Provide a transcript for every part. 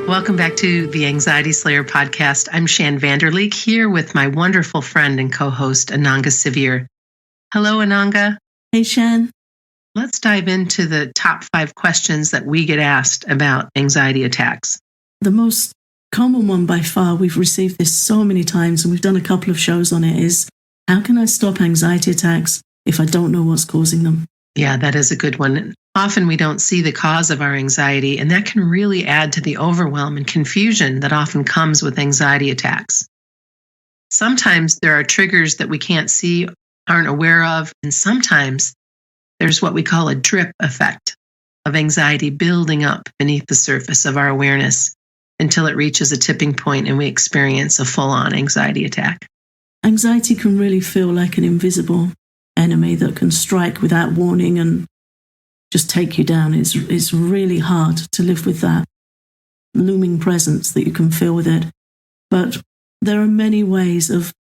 Welcome back to the Anxiety Slayer podcast. I'm Shan Vanderleek here with my wonderful friend and co-host Ananga Sivir. Hello, Ananga. Hey, Shan. Let's dive into the top 5 questions that we get asked about anxiety attacks. The most common one by far, we've received this so many times and we've done a couple of shows on it, is how can I stop anxiety attacks if I don't know what's causing them? Yeah, that is a good one. Often we don't see the cause of our anxiety, and that can really add to the overwhelm and confusion that often comes with anxiety attacks. Sometimes there are triggers that we can't see, aren't aware of, and sometimes there's what we call a drip effect of anxiety building up beneath the surface of our awareness until it reaches a tipping point and we experience a full-on anxiety attack. Anxiety can really feel like an invisible enemy that can strike without warning and just take you down. It's really hard to live with that looming presence that you can feel with it. But there are many ways of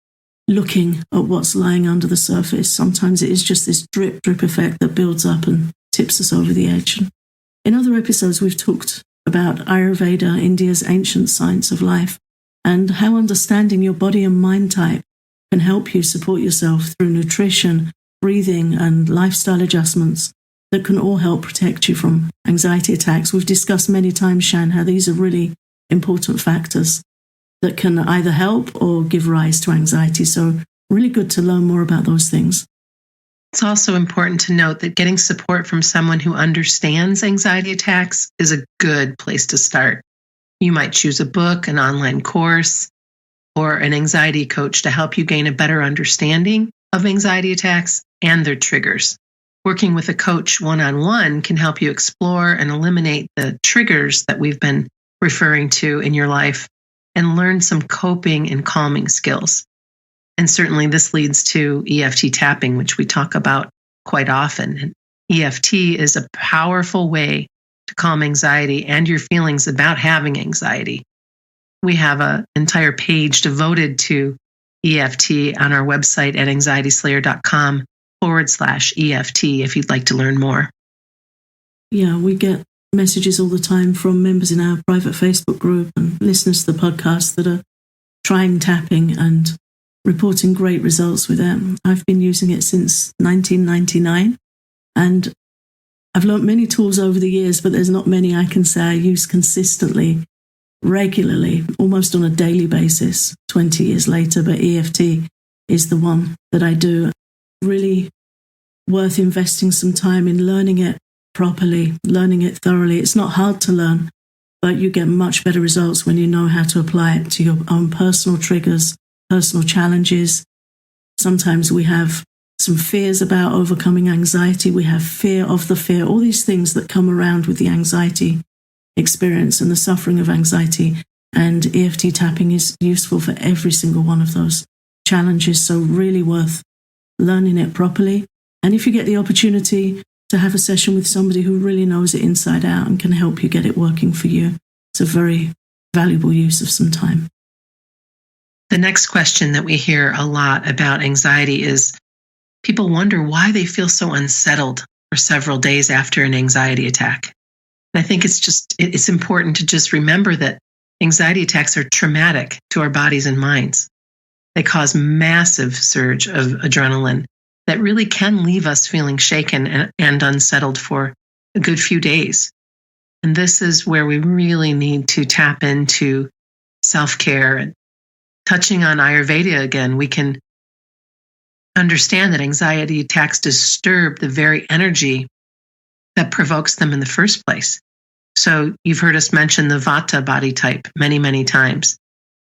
looking at what's lying under the surface. Sometimes it is just this drip effect that builds up and tips us over the edge. In other episodes, we've talked about Ayurveda, India's ancient science of life, and how understanding your body and mind type can help you support yourself through nutrition, breathing, and lifestyle adjustments that can all help protect you from anxiety attacks. We've discussed many times, Shan, how these are really important factors that can either help or give rise to anxiety. So really good to learn more about those things. It's also important to note that getting support from someone who understands anxiety attacks is a good place to start. You might choose a book, an online course, or an anxiety coach to help you gain a better understanding of anxiety attacks and their triggers. Working with a coach one-on-one can help you explore and eliminate the triggers that we've been referring to in your life and learn some coping and calming skills. And certainly this leads to EFT tapping, which we talk about quite often. And EFT is a powerful way to calm anxiety and your feelings about having anxiety. We have an entire page devoted to EFT on our website at anxietyslayer.com/EFT if you'd like to learn more. Yeah, we get messages all the time from members in our private Facebook group and listeners to the podcast that are trying tapping and reporting great results with it. I've been using it since 1999 and I've learned many tools over the years, but there's not many I can say I use consistently, regularly, almost on a daily basis 20 years later, but EFT is the one that I do. Really worth investing some time in learning it properly, learning it thoroughly. It's not hard to learn, but you get much better results when you know how to apply it to your own personal triggers, personal challenges. Sometimes we have some fears about overcoming anxiety. We have fear of the fear, all these things that come around with the anxiety experience and the suffering of anxiety. And EFT tapping is useful for every single one of those challenges. So really worth learning it properly. And if you get the opportunity to have a session with somebody who really knows it inside out and can help you get it working for you, it's a very valuable use of some time. The next question that we hear a lot about anxiety is people wonder why they feel so unsettled for several days after an anxiety attack. And I think it's important to just remember that anxiety attacks are traumatic to our bodies and minds. They cause massive surge of adrenaline that really can leave us feeling shaken and unsettled for a good few days. And this is where we really need to tap into self-care. And touching on Ayurveda again, we can understand that anxiety attacks disturb the very energy that provokes them in the first place. So you've heard us mention the Vata body type many, many times.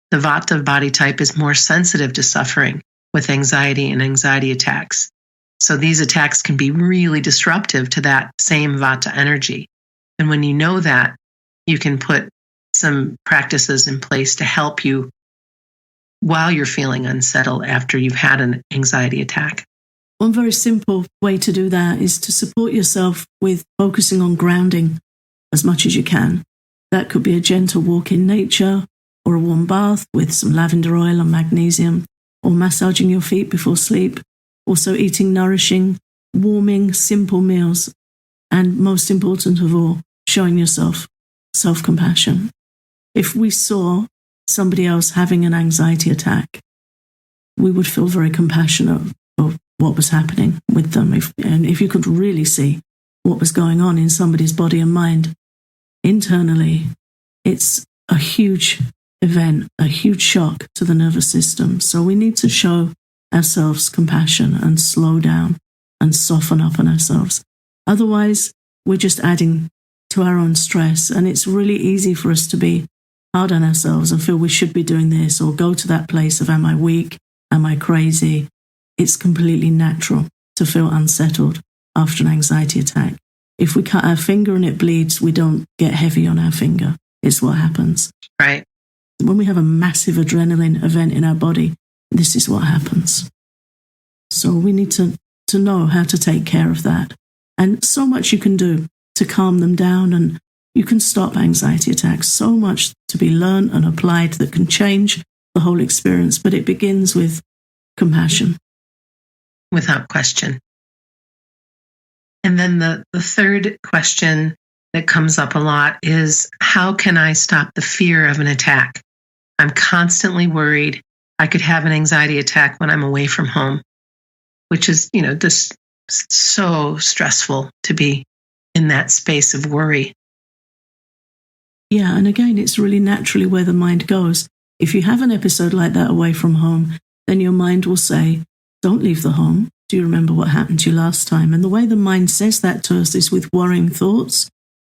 The Vata body type is more sensitive to suffering with anxiety and anxiety attacks. So these attacks can be really disruptive to that same Vata energy. And when you know that, you can put some practices in place to help you while you're feeling unsettled after you've had an anxiety attack. One very simple way to do that is to support yourself with focusing on grounding as much as you can. That could be a gentle walk in nature or a warm bath with some lavender oil and magnesium. or massaging your feet before sleep. Also eating nourishing, warming, simple meals. And most important of all, showing yourself self-compassion. If we saw somebody else having an anxiety attack, we would feel very compassionate for what was happening with them. If you could really see what was going on in somebody's body and mind internally, it's a huge event, a huge shock to the nervous system. So we need to show ourselves compassion and slow down and soften up on ourselves. Otherwise, we're just adding to our own stress. And it's really easy for us to be hard on ourselves and feel we should be doing this, or go to that place of, am I weak? Am I crazy? It's completely natural to feel unsettled after an anxiety attack. If we cut our finger and it bleeds, we don't get heavy on our finger. It's what happens. Right. When we have a massive adrenaline event in our body, this is what happens. So we need to know how to take care of that. And so much you can do to calm them down, and you can stop anxiety attacks. So much to be learned and applied that can change the whole experience, but it begins with compassion. Without question. And then the third question that comes up a lot is, how can I stop the fear of an attack? I'm constantly worried I could have an anxiety attack when I'm away from home, which is, just so stressful to be in that space of worry. Yeah, and again, it's really naturally where the mind goes. If you have an episode like that away from home, then your mind will say, don't leave the home. Do you remember what happened to you last time? And the way the mind says that to us is with worrying thoughts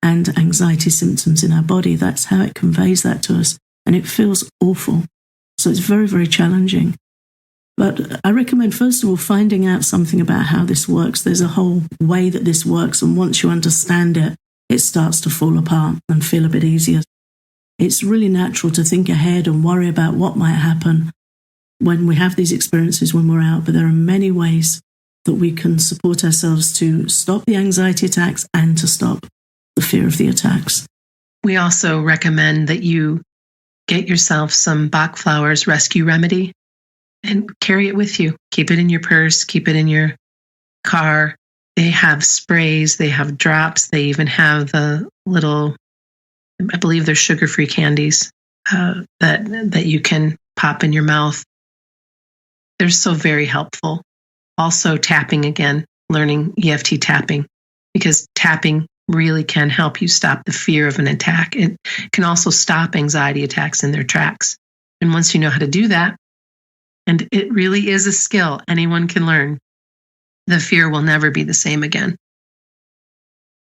and anxiety symptoms in our body. That's how it conveys that to us. And it feels awful. So it's very, very challenging. But I recommend, first of all, finding out something about how this works. There's a whole way that this works. And once you understand it, it starts to fall apart and feel a bit easier. It's really natural to think ahead and worry about what might happen when we have these experiences when we're out. But there are many ways that we can support ourselves to stop the anxiety attacks and to stop the fear of the attacks. We also recommend that you get yourself some Bach Flowers rescue remedy and carry it with you. Keep it in your purse, keep it in your car. They have sprays, they have drops, they even have the little, I believe they're sugar-free candies that you can pop in your mouth. They're so very helpful. Also tapping again, learning EFT tapping, because tapping really can help you stop the fear of an attack. It can also stop anxiety attacks in their tracks. And once you know how to do that, and it really is a skill anyone can learn, the fear will never be the same again.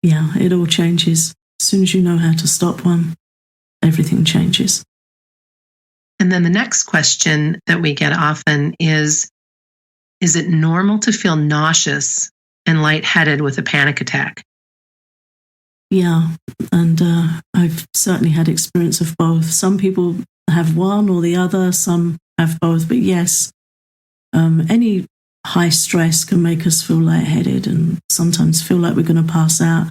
Yeah, it all changes. As soon as you know how to stop one, everything changes. And then the next question that we get often is it normal to feel nauseous and lightheaded with a panic attack? Yeah, and I've certainly had experience of both. Some people have one or the other, some have both. But yes, any high stress can make us feel lightheaded and sometimes feel like we're going to pass out.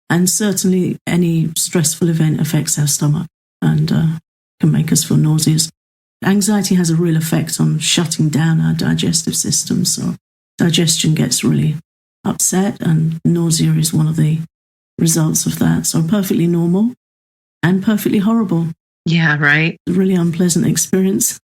And certainly any stressful event affects our stomach and can make us feel nauseous. Anxiety has a real effect on shutting down our digestive system. So digestion gets really upset, and nausea is one of the results of that. So perfectly normal and perfectly horrible. Yeah, right. A really unpleasant experience.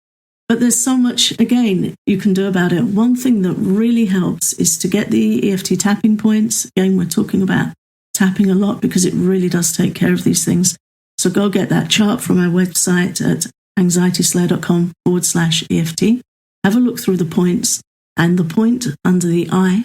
But there's so much, again, you can do about it. One thing that really helps is to get the EFT tapping points. Again, we're talking about tapping a lot because it really does take care of these things. So go get that chart from our website at anxietyslayer.com/EFT. Have a look through the points, and the point under the eye,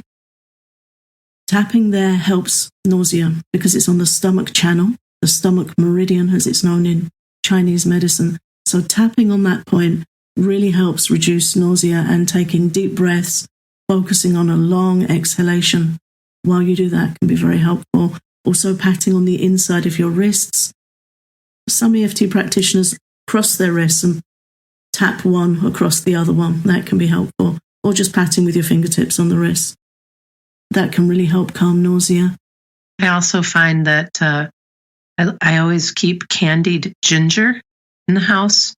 tapping there helps nausea because it's on the stomach channel, the stomach meridian as it's known in Chinese medicine. So tapping on that point really helps reduce nausea, and taking deep breaths, focusing on a long exhalation while you do that can be very helpful. Also patting on the inside of your wrists. Some EFT practitioners cross their wrists and tap one across the other one. That can be helpful. Or just patting with your fingertips on the wrist. That can really help calm nausea. I also find that I always keep candied ginger in the house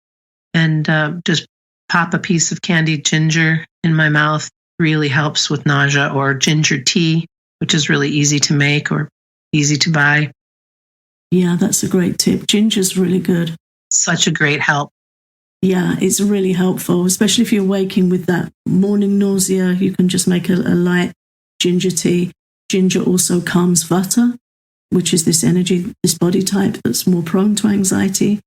and just pop a piece of candied ginger in my mouth really helps with nausea, or ginger tea, which is really easy to make or easy to buy. Yeah, that's a great tip. Ginger's really good. Such a great help. Yeah, it's really helpful, especially if you're waking with that morning nausea. You can just make a light ginger tea. Ginger also calms vata, which is this energy, this body type that's more prone to anxiety.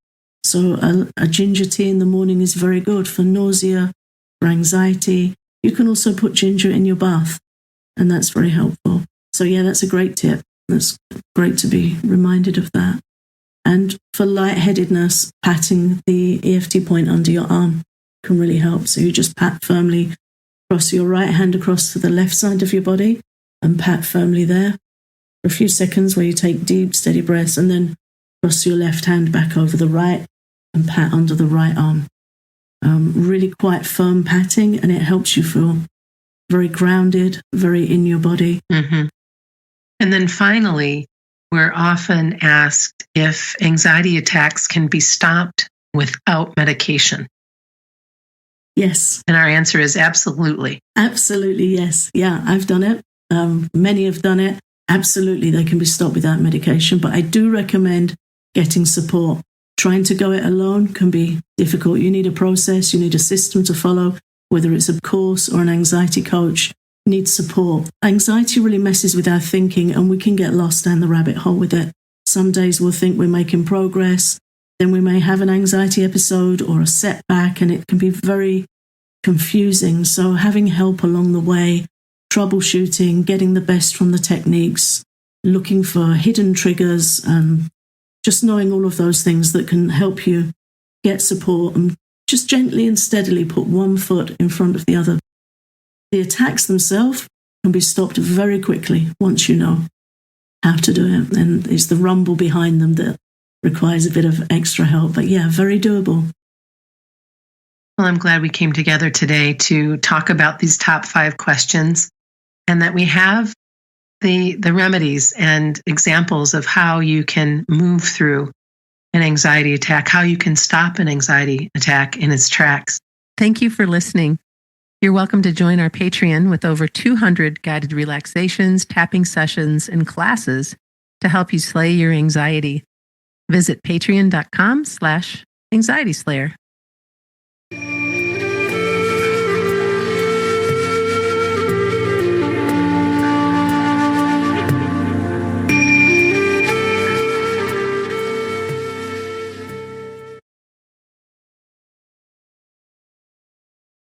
So a ginger tea in the morning is very good for nausea, for anxiety. You can also put ginger in your bath, and that's very helpful. So yeah, that's a great tip. That's great to be reminded of that. And for lightheadedness, patting the EFT point under your arm can really help. So you just pat firmly, cross your right hand across to the left side of your body and pat firmly there for a few seconds, where you take deep, steady breaths, and then cross your left hand back over the right and pat under the right arm. Really quite firm patting, and it helps you feel very grounded, very in your body. Mm-hmm. And then finally, we're often asked if anxiety attacks can be stopped without medication. Yes. And our answer is absolutely. Absolutely, yes. Yeah, I've done it. Many have done it. Absolutely, they can be stopped without medication. But I do recommend getting support. Trying to go it alone can be difficult. You need a process, you need a system to follow, whether it's a course or an anxiety coach. Need support. Anxiety really messes with our thinking, and we can get lost down the rabbit hole with it. Some days we'll think we're making progress, then we may have an anxiety episode or a setback, and it can be very confusing. So having help along the way, troubleshooting, getting the best from the techniques, looking for hidden triggers, just knowing all of those things that can help you get support, and just gently and steadily put one foot in front of the other. The attacks themselves can be stopped very quickly once you know how to do it. And it's the rumble behind them that requires a bit of extra help. But yeah, very doable. Well, I'm glad we came together today to talk about these top 5 questions, and that we have the remedies and examples of how you can move through an anxiety attack, how you can stop an anxiety attack in its tracks. Thank you for listening. You're welcome to join our Patreon with over 200 guided relaxations, tapping sessions, and classes to help you slay your anxiety. Visit patreon.com/anxietyslayer.